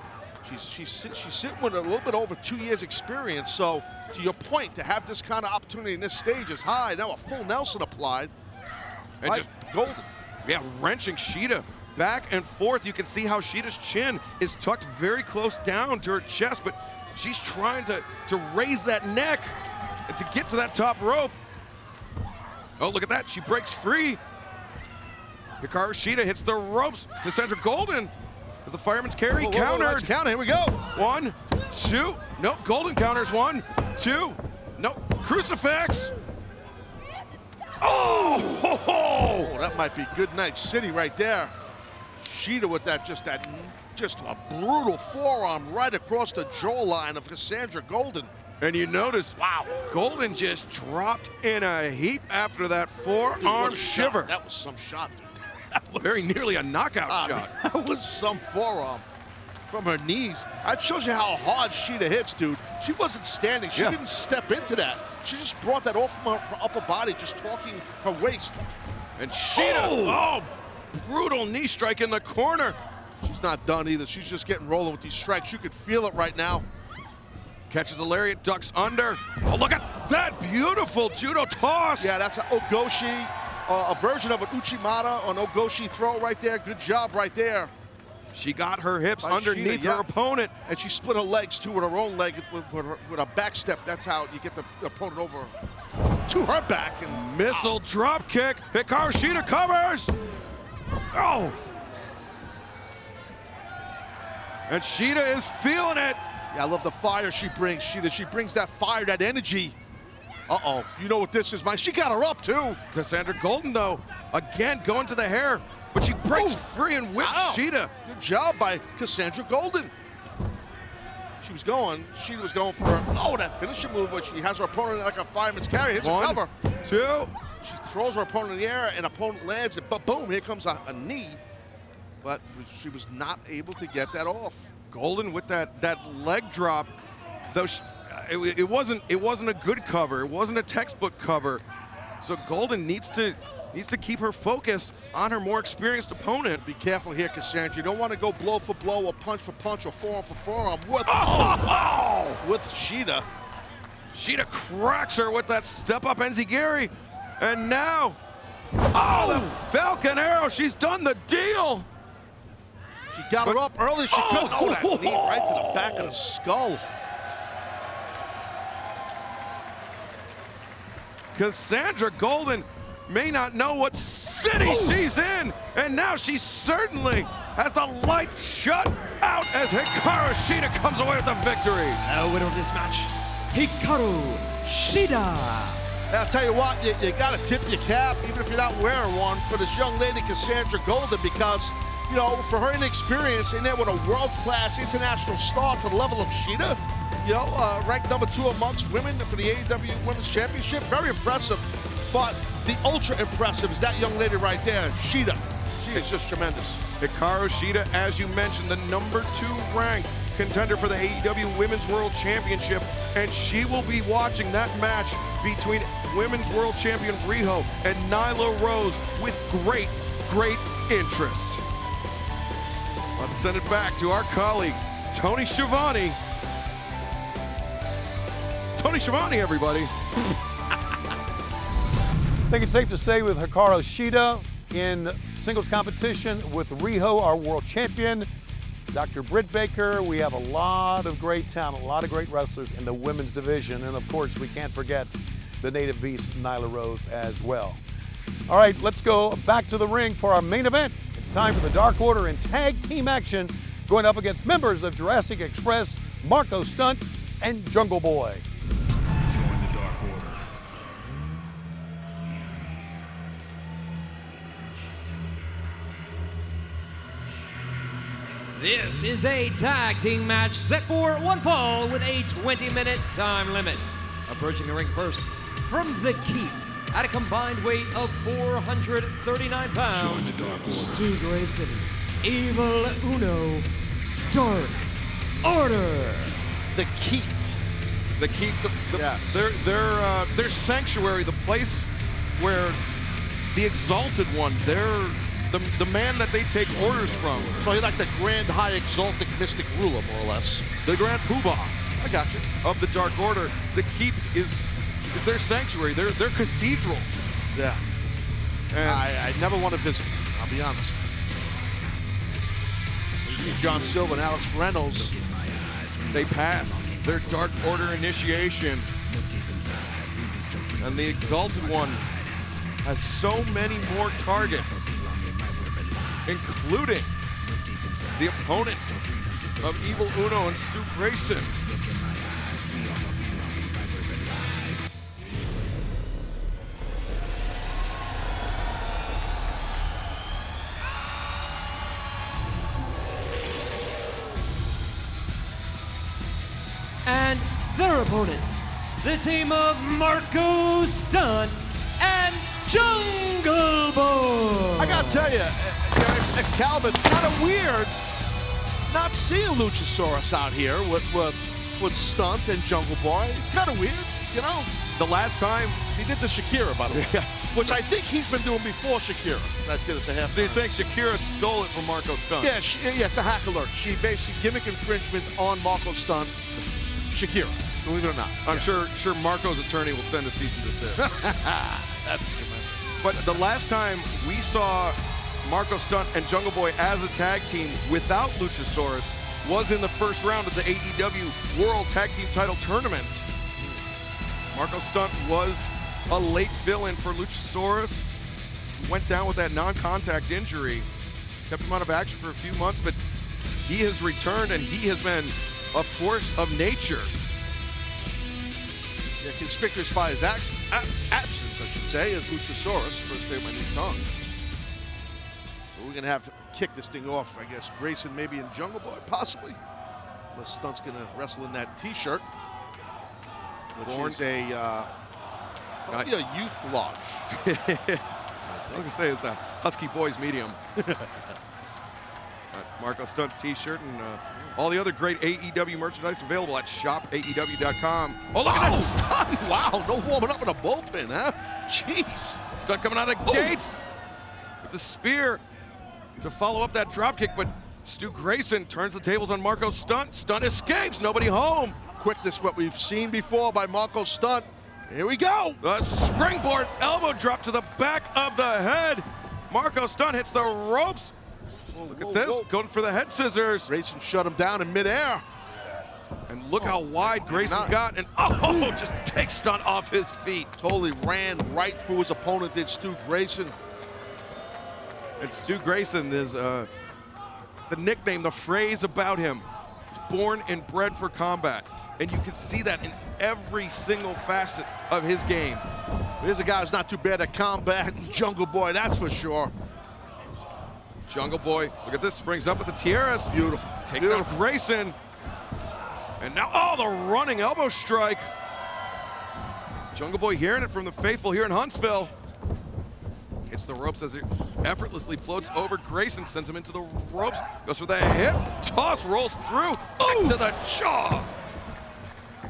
She's sitting with a little bit over 2 years experience. So to your point, to have this kind of opportunity in this stage is high. Now a full Nelson applied. And just Golden. Yeah, wrenching Shida back and forth. You can see how Shida's chin is tucked very close down to her chest, but she's trying to raise that neck and to get to that top rope. Oh, look at that. She breaks free. Hikaru Shida hits the ropes. Cassandra Golden as the fireman's carry countered. Counter. Here we go. 1, 2. Nope. Golden counters. 1, 2. Nope. Crucifix. Oh, that might be Good Night City right there. Shida with just a brutal forearm right across the jawline of Cassandra Golden. And you notice, wow, Golden just dropped in a heap after that forearm shiver. That was some shot, dude. Very nearly a knockout shot. That was some forearm from her knees. That shows you how hard Shida hits, dude. She wasn't standing. She didn't step into that. She just brought that off from her upper body, just talking her waist. And Shida, brutal knee strike in the corner. She's not done either. She's just getting rolling with these strikes. You could feel it right now. Catches the lariat, ducks under. Oh, look at that beautiful judo toss. Yeah, that's an Ogoshi, a version of an Uchimata, an Ogoshi throw right there. Good job right there. She got her hips underneath her opponent. And she split her legs too with her own leg with a back step. That's how you get the opponent over to her back. And missile drop kick. Hikaru Shida covers. Oh. And Shida is feeling it. Yeah, I love the fire she brings, Shida. She brings that fire, that energy. Uh-oh, you know what this is, Mike. She got her up, too. Cassandra Golden, though, again going to the hair, but she breaks free and whips Shida. Good job by Cassandra Golden. Shida was going for that finishing move, but she has her opponent like a fireman's carry. Hits a cover. 2. She throws her opponent in the air, and opponent lands it, but boom, here comes a knee. But she was not able to get that off. Golden with that leg drop, though it wasn't a good cover. It wasn't a textbook cover. So Golden needs to keep her focus on her more experienced opponent. Be careful here, Cassandra. You don't want to go blow for blow or punch for punch or forearm for forearm with Shida. Shida cracks her with that step up enziguri, and now the Falcon Arrow. She's done the deal. She got her up early. She couldn't. That knee right to the back of the skull. Cassandra Golden may not know what city she's in, and now she certainly has the light shut out as Hikaru Shida comes away with the victory. The winner of this match, Hikaru Shida. I'll tell you what, you got to tip your cap, even if you're not wearing one, for this young lady, Cassandra Golden, because, you know, for her inexperience in there with a world-class international star to the level of Shida, you know, ranked number 2 amongst women for the AEW Women's Championship, very impressive. But the ultra impressive is that young lady right there, Shida. She is just tremendous. Hikaru Shida, as you mentioned, the number 2 ranked contender for the AEW Women's World Championship, and she will be watching that match between Women's World Champion Riho and Nyla Rose with great, great interest. Let's send it back to our colleague, Tony Schiavone. It's Tony Schiavone, everybody. I think it's safe to say with Hikaru Shida in singles competition with Riho, our world champion, Dr. Britt Baker, we have a lot of great talent, a lot of great wrestlers in the women's division. And of course, we can't forget the native beast, Nyla Rose, as well. All right, let's go back to the ring for our main event. It's time for the Dark Order in tag team action, going up against members of Jurassic Express, Marco Stunt, and Jungle Boy. Join the Dark Order. This is a tag team match set for one fall with a 20-minute time limit. Approaching the ring first from the Keep at a combined weight of 439 pounds, Join the Dark Order. Stu Grayson, Evil Uno, Dark Order. The Keep. The Keep, Yes. their sanctuary, the place where the Exalted One, they're the man that they take orders from. So you're like the grand, high, exalted, mystic ruler, more or less. The Grand Poobah I got you. of the Dark Order. The Keep is their sanctuary, their cathedral. Yeah. And I never want to visit, I'll be honest. You see John Silver and Alex Reynolds. they passed their Dark Order initiation. And the Exalted One has so many more targets, including the opponents of Evil Uno and Stu Grayson. And their opponents, the team of Marco Stunt and Jungle Boy. I gotta tell you, Excalibur, it's kind of weird not seeing Luchasaurus out here with Stunt and Jungle Boy. It's kind of weird, you know? The last time, He did the Shakira, by the way. Yes. Which I think he's been doing before Shakira. That did it to half. so you're saying Shakira stole it from Marco Stunt? Yeah, yeah, it's a hack alert. She basically gimmick infringement on Marco Stunt. Shakira, believe it or not. I'm sure Marco's attorney will send a cease and desist. That's But the last time we saw Marco Stunt and Jungle Boy as a tag team without Luchasaurus was in the first round of the AEW World Tag Team Title Tournament. Marco Stunt was a late fill-in for Luchasaurus. He went down with that non-contact injury. Kept him out of action for a few months, but he has returned and he has been a force of nature. Yeah, conspicuous by his absence, I should say, as Luchasaurus. First day of my new tongue. So we're gonna have to kick this thing off, I guess. Grayson maybe in Jungle Boy, possibly. Unless Stunt's gonna wrestle in that T-shirt, which is probably a youth lodge. I was gonna say it's a Husky Boys medium. Marco Stunt's t-shirt and all the other great AEW merchandise available at shopaew.com. Oh, look at that Stunt! Wow, no warming up in a bullpen, huh? Jeez. Stunt coming out of the gates with the spear to follow up that dropkick, but Stu Grayson turns the tables on Marco Stunt. Stunt escapes, nobody home. Quickness, what we've seen before by Marco Stunt. Here we go. The springboard elbow drop to the back of the head. Marco Stunt hits the ropes. Look at this, going for the head scissors. Grayson shut him down in midair. And look how wide Grayson got, and just takes stunt off his feet. Totally ran right through his opponent, did Stu Grayson. And Stu Grayson is the nickname, the phrase about him, born and bred for combat. And you can see that in every single facet of his game. Here's a guy who's not too bad at combat, Jungle Boy, that's for sure. Jungle Boy, look at this, springs up with the tiaras. Beautiful. Takes down Grayson. And now, the running elbow strike. Jungle Boy hearing it from the faithful here in Huntsville. Hits the ropes as it effortlessly floats over Grayson, sends him into the ropes, goes for the hip, toss, rolls through, back to the jaw.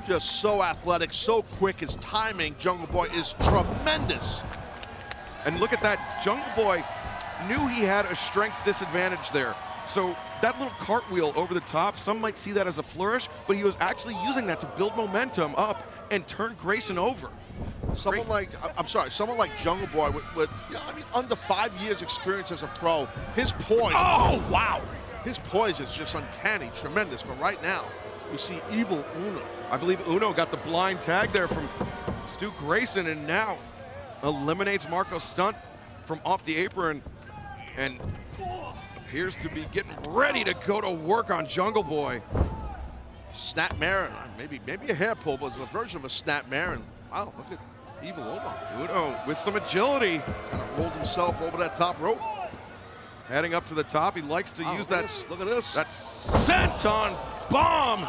Just so athletic, so quick. His timing, Jungle Boy, is tremendous. And look at that, Jungle Boy knew he had a strength disadvantage there. So that little cartwheel over the top, some might see that as a flourish, but he was actually using that to build momentum up and turn Grayson over. Someone like Jungle Boy with under 5 years experience as a pro, his poise, his poise is just uncanny, tremendous. But right now, we see Evil Uno. I believe Uno got the blind tag there from Stu Grayson and now eliminates Marco Stunt from off the apron and appears to be getting ready to go to work on Jungle Boy. Snap Marin, maybe a hair pull, but it's a version of a Snap Marin. Wow, look at Evil Uno. Uno with some agility. Kind of rolled himself over that top rope. Heading up to the top, he likes to use that. Look at this. That senton bomb.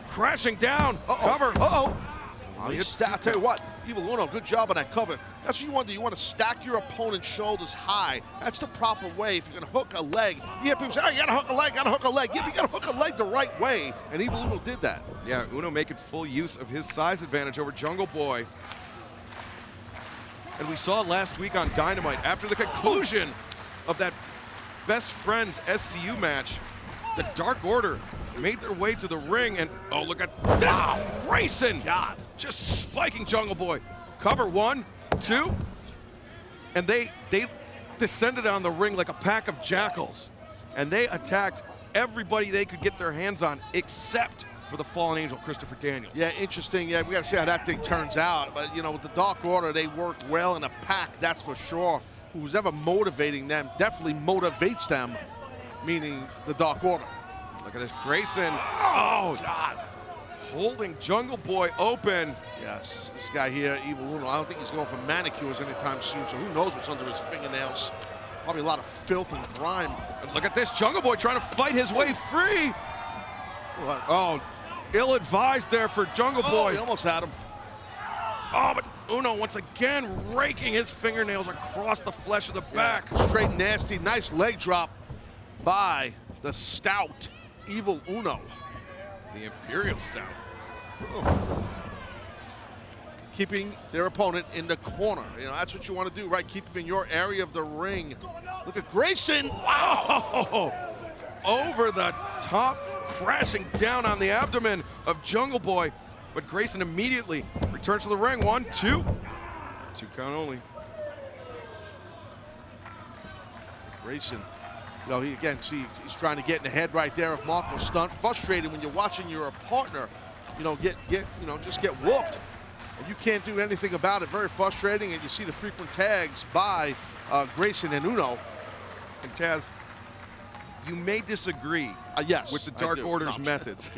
Crashing down. Cover. I'll tell you what, Evil Uno, good job on that cover. That's what you want to do. You want to stack your opponent's shoulders high. That's the proper way. If you're going to hook a leg, you hear people say, you got to hook a leg, got to hook a leg. Yeah, but you got to hook a leg the right way. And Evil Uno did that. Yeah, Uno making full use of his size advantage over Jungle Boy. And we saw last week on Dynamite, after the conclusion of that Best Friends SCU match, the Dark Order made their way to the ring, and look at this, Grayson! God, just spiking Jungle Boy. Cover 1, 2, and they descended on the ring like a pack of jackals, and they attacked everybody they could get their hands on, except for the fallen angel, Christopher Daniels. Yeah, interesting. Yeah, we got to see how that thing turns out. But with the Dark Order, they work well in a pack, that's for sure. Who's ever motivating them definitely motivates them, meaning the Dark Order. Look at this, Grayson. Oh, God. Holding Jungle Boy open. Yes, this guy here, Evil Uno, I don't think he's going for manicures anytime soon, so who knows what's under his fingernails. Probably a lot of filth and grime. And look at this, Jungle Boy trying to fight his way free. What? Oh, ill-advised there for Jungle Boy. He almost had him. Oh, but Uno once again raking his fingernails across the flesh of the back. Straight nasty, nice leg drop by the stout Evil Uno. The Imperial Stout. Keeping their opponent in the corner. That's what you want to do, right? Keep them in your area of the ring. Look at Grayson. Wow! Over the top, crashing down on the abdomen of Jungle Boy. But Grayson immediately returns to the ring. 1, 2. 2 count only. Grayson. He's trying to get in the head right there of Marco Stunt. Frustrated when you're watching your partner, just get whooped. And you can't do anything about it. Very frustrating, and you see the frequent tags by Grayson and Uno. And Taz, you may disagree with the Dark Order's methods.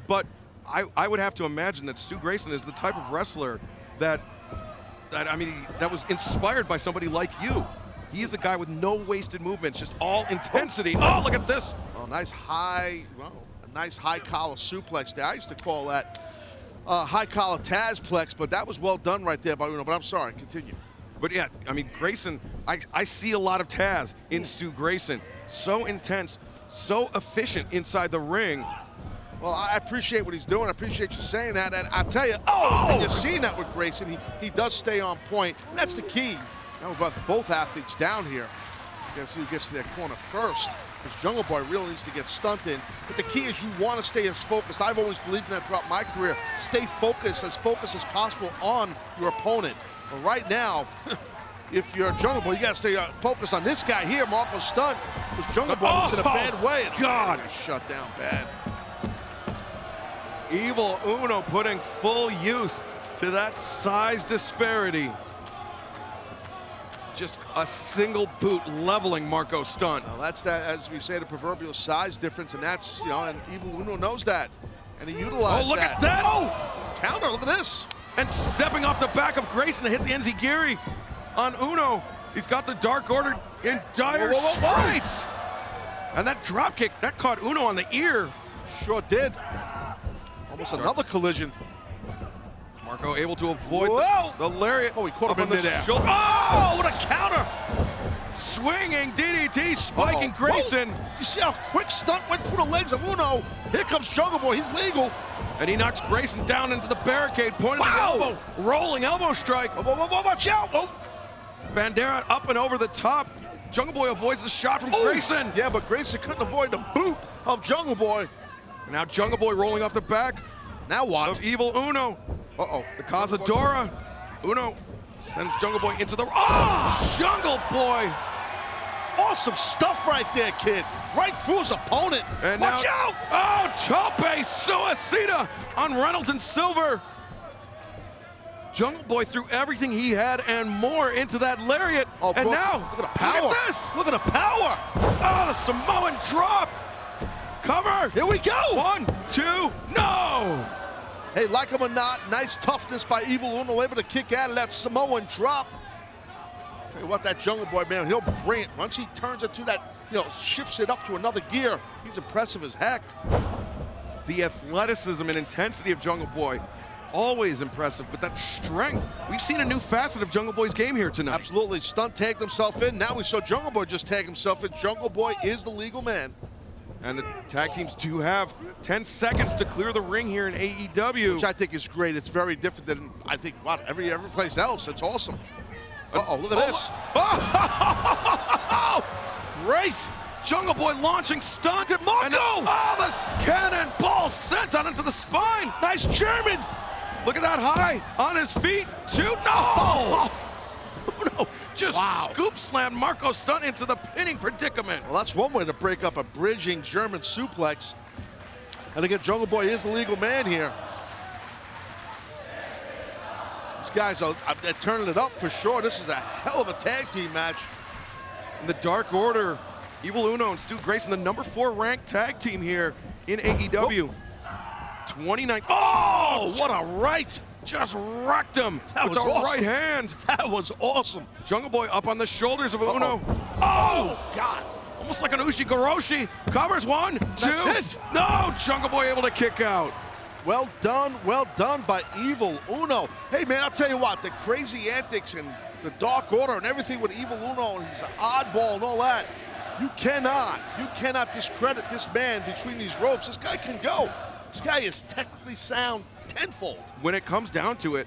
But I would have to imagine that Stu Grayson is the type of wrestler that was inspired by somebody like you. He is a guy with no wasted movements, just all intensity. Oh, look at this. Oh, a nice high collar suplex there. I used to call that high collar Tazplex, but that was well done right there by Uno. But I'm sorry, continue. But yeah, Grayson, I see a lot of Taz in Stu Grayson. So intense, so efficient inside the ring. Well, I appreciate what he's doing. I appreciate you saying that. And I tell you, and you've seen that with Grayson. He does stay on point. And that's the key. Now we've got both athletes down here. You gotta see who gets to their corner first. Because Jungle Boy really needs to get stunted. But the key is you want to stay as focused. I've always believed in that throughout my career. Stay focused as possible on your opponent. But right now, if you're Jungle Boy, you got to stay focused on this guy here, Marco Stunt. Because Jungle Boy is in a bad way. God! Shut down bad. Evil Uno putting full use to that size disparity. Just a single boot leveling Marco Stunt. Now that's that, as we say, the proverbial size difference, and that's, you know, and Evil Uno knows that, and he utilized that. Oh, look at that! Oh, counter, look at this. And stepping off the back of Grayson to hit the enziguri on Uno. He's got the Dark Order in dire straits. And that drop kick, that caught Uno on the ear. Sure did. Almost another collision. Marco able to avoid the lariat. Oh, he caught up him on in the midair. shoulder. Oh, what a counter. Swinging DDT, spiking Grayson. Whoa. You see how quick Stunt went through the legs of Uno? Here comes Jungle Boy, he's legal. And he knocks Grayson down into the barricade, pointing the elbow, rolling elbow strike. Watch out. Oh. Bandera up and over the top. Jungle Boy avoids the shot from Grayson. Yeah, but Grayson couldn't avoid the boot of Jungle Boy. Now Jungle Boy rolling off the back Now what? of Evil Uno. Uh-oh. The Cazadora. Uno sends Jungle Boy into the... Oh! Jungle Boy! Awesome stuff right there, kid. Right through his opponent. And Watch now, out! Oh, Tope Suicida on Reynolds and Silver. Jungle Boy threw everything he had and more into that lariat. Oh, and Brooke, now, look at the power. look at this. Look at the power. Oh, the Samoan drop. Cover. Here we go. 1, 2, no. Hey, like him or not, nice toughness by Evil Uno, able to kick out of that Samoan drop. Tell you what, that Jungle Boy, man, he'll bring it. Once he turns it to that, you know, shifts it up to another gear, he's impressive as heck. The athleticism and intensity of Jungle Boy, always impressive, but that strength. We've seen a new facet of Jungle Boy's game here tonight. Absolutely. Stunt tagged himself in. Now we saw Jungle Boy just tag himself in. Jungle Boy is the legal man. And the tag teams do have 10 seconds to clear the ring here in AEW. Which I think is great. It's very different than, I think, what, every place else. It's awesome. Uh-oh, look at this. Oh, Great. Jungle Boy launching Stunt. Good Marco. And oh, the cannonball sent on into the spine. Nice German. Look at that high on his feet. No. No, just scoop slam Marco Stunt into the pinning predicament. Well, that's one way to break up a bridging German suplex. And again, Jungle Boy is the legal man here. These guys are they're turning it up for sure. This is a hell of a tag team match. In the Dark Order, Evil Uno and Stu Grayson, the number 4 ranked tag team here in AEW. 29. Oh, What a right. just rocked him That with was the awesome. right hand. That was awesome. Jungle Boy up on the shoulders of Uh-oh. Uno. Oh, God. Almost like an Ushigoroshi. Covers 1, 2. That's it. No, Jungle Boy able to kick out. Well done by Evil Uno. Hey, man, I'll tell you what, the crazy antics and the Dark Order and everything with Evil Uno, and he's an oddball and all that, you cannot discredit this man between these ropes. This guy can go. This guy is technically sound tenfold. When it comes down to it,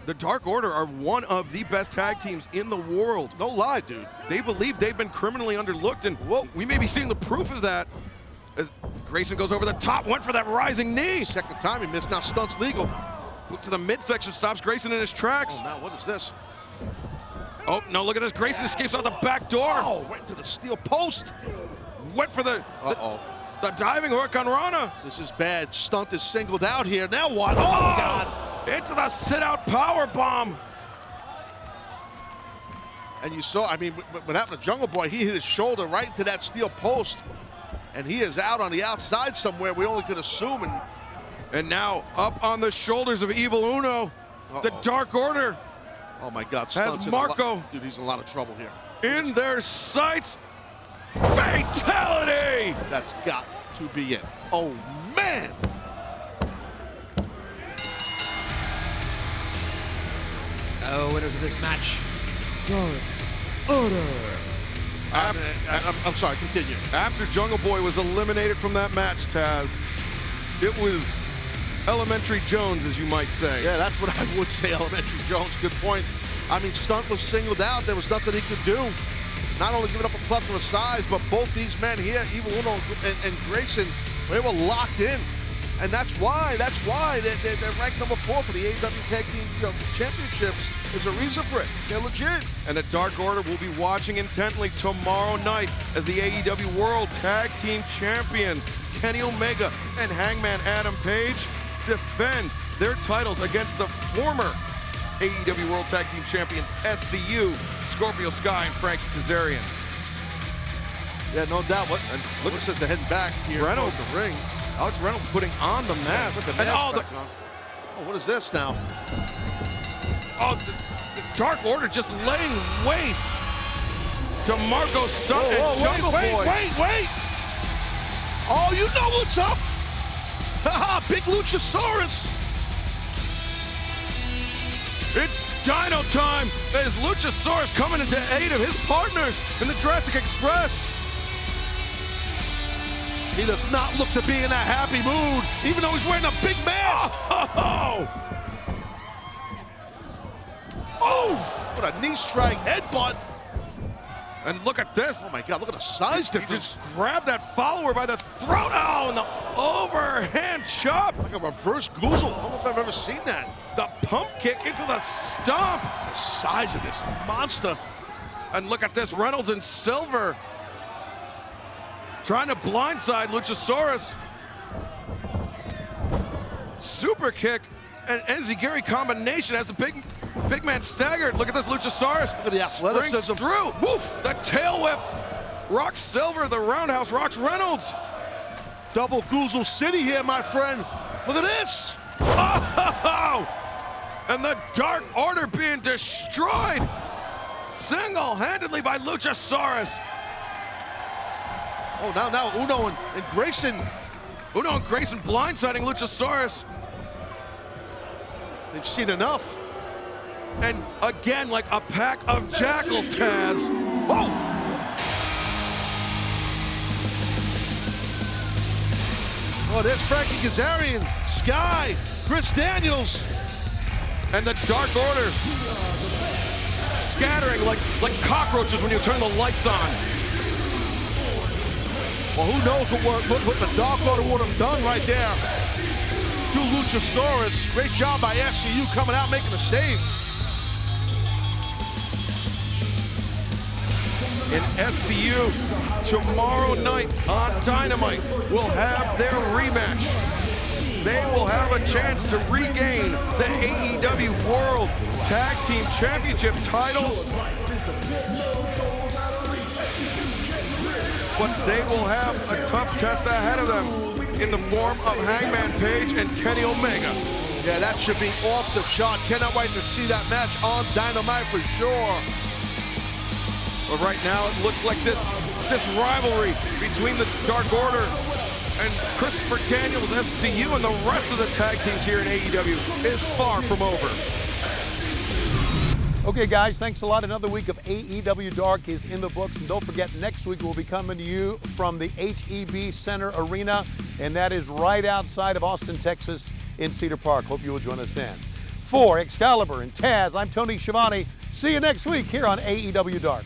the Dark Order are one of the best tag teams in the world. No lie, dude. They believe they've been criminally underlooked, and we may be seeing the proof of that as Grayson goes over the top, went for that rising knee. Second time he missed, now Stunt's legal. Boot to the midsection, stops Grayson in his tracks. Oh, now what is this? Oh, no, look at this. Grayson escapes out the back door. Oh, right to the steel post. Went for the diving hook on Rana. This is bad. Stunt is singled out here. Now what? Oh, God. Into the sit-out power bomb. And you saw, I mean, what happened to Jungle Boy, he hit his shoulder right into that steel post. And he is out on the outside somewhere, we only could assume. And now up on the shoulders of Evil Uno, the Dark Order Oh my God, has Stunt's Marco dude, he's in a lot of trouble here. in their sights. Fatality! That's got to be it. Oh, man. Oh, winners of this match, Dark Order. I'm sorry, continue. After Jungle Boy was eliminated from that match, Taz, it was Elementary Jones, as you might say. Yeah, that's what I would say, Elementary Jones. Good point. I mean, Stunt was singled out. There was nothing he could do. Not only giving up a plethora of size, but both these men here, Evil Uno and Grayson, they were locked in. And that's why they're ranked number 4 for the AEW Tag Team Championships. There's a reason for it. They're legit. And the Dark Order will be watching intently tomorrow night as the AEW World Tag Team Champions, Kenny Omega and Hangman Adam Page, defend their titles against the former AEW World Tag Team Champions SCU, Scorpio Sky and Frankie Kazarian. Yeah, no doubt. And look, it says they're heading back here. Reynolds. The ring. Alex Reynolds putting on the mask. Put the mask back on. Oh, what is this now? Oh, the Dark Order just laying waste to Marco Stunt and Jungle Boy. Wait! Oh, you know what's up! Haha, big Luchasaurus! It's Dino time as Luchasaurus coming into aid of his partners in the Jurassic Express. He does not look to be in a happy mood, even though he's wearing a big mask. Oh! What a knee strike, headbutt. And look at this. Oh my God, look at the size difference. He just grabbed that follower by the throat. Oh, and the overhand chop. Like a reverse goozle. I don't know if I've ever seen that. The pump kick into the stomp. The size of this monster. And look at this, Reynolds in silver. Trying to blindside Luchasaurus. Super kick and Enziguri combination has a big man staggered. Look at this, Luchasaurus. Look at the athleticism. Springs through. Woof, the tail whip. Rocks Silver, the roundhouse rocks Reynolds. Double Goozle City here, my friend. Look at this. Oh! And the Dark Order being destroyed single-handedly by Luchasaurus. Oh, now Uno and Grayson. Uno and Grayson blindsiding Luchasaurus. They've seen enough. And again, like a pack of jackals, Taz. Oh! Oh, there's Frankie Kazarian, Sky, Chris Daniels. And the Dark Order scattering like cockroaches when you turn the lights on. Well, who knows what the Dark Order would have done right there to Luchasaurus. Great job by SCU coming out, making a save. In SCU, tomorrow night on Dynamite, will have their rematch. They will have a chance to regain the AEW World Tag Team Championship titles. But they will have a tough test ahead of them in the form of Hangman Page and Kenny Omega. Yeah, that should be off the chart. Cannot wait to see that match on Dynamite for sure. But right now, it looks like this rivalry between the Dark Order and Christopher Daniels, SCU, and the rest of the tag teams here in AEW is far from over. Okay, guys, thanks a lot. Another week of AEW Dark is in the books. And don't forget, next week we'll be coming to you from the HEB Center Arena, and that is right outside of Austin, Texas, in Cedar Park. Hope you will join us then. For Excalibur and Taz, I'm Tony Schiavone. See you next week here on AEW Dark.